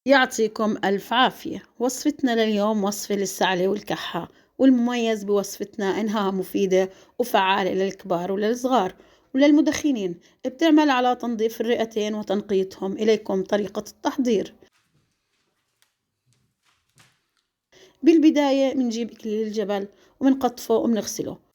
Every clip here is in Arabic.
يعطيكم ألف عافية. وصفتنا لليوم وصفة للسعلة والكحة، والمميز بوصفتنا إنها مفيدة وفعالة للكبار وللصغار وللمدخنين. بتعمل على تنظيف الرئتين وتنقيتهم. إليكم طريقة التحضير. بالبداية بنجيب إكليل الجبل وبنقطفه وبنغسله.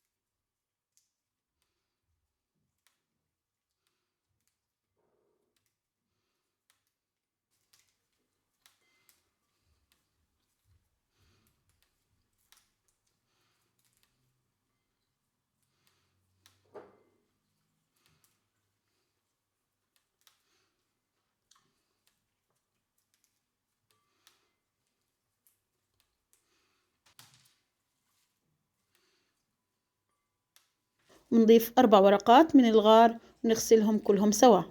بنضيف 4 ورقات من الغار ونغسلهم كلهم سوا.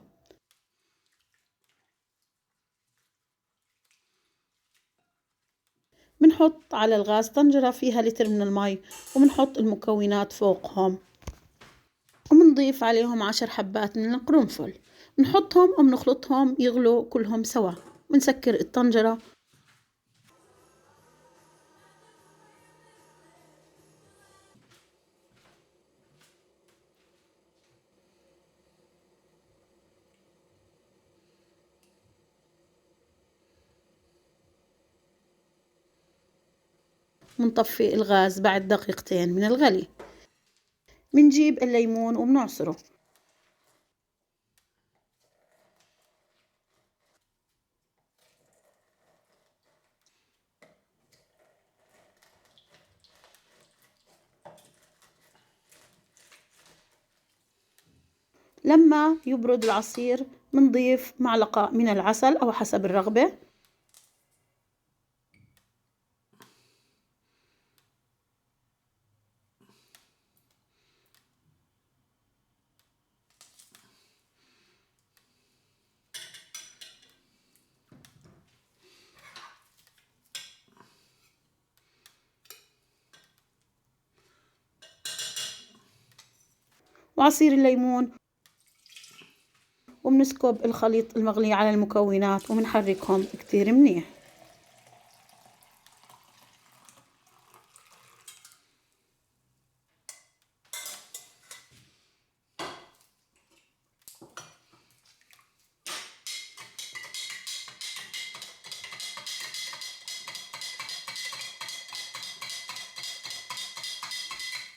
بنحط على الغاز طنجرة فيها لتر من المي وبنحط المكونات فوقهم، وبنضيف عليهم 10 حبات من القرنفل. بنحطهم وبنخلطهم يغلوا كلهم سوا. بنسكر الطنجرة. بنطفي الغاز بعد دقيقتين من الغلي. بنجيب الليمون وبنعصره. لما يبرد العصير بنضيف معلقة من العسل أو حسب الرغبة. وعصير الليمون. وبنسكب الخليط المغلي على المكونات وبنحركهم كتير منيح.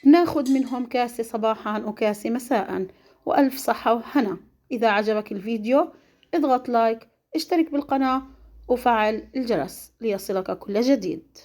ناخد منهم كاسة صباحا وكاسة مساء. وألف صحة وهنا. إذا عجبك الفيديو اضغط لايك، اشترك بالقناة وفعل الجرس ليصلك كل جديد.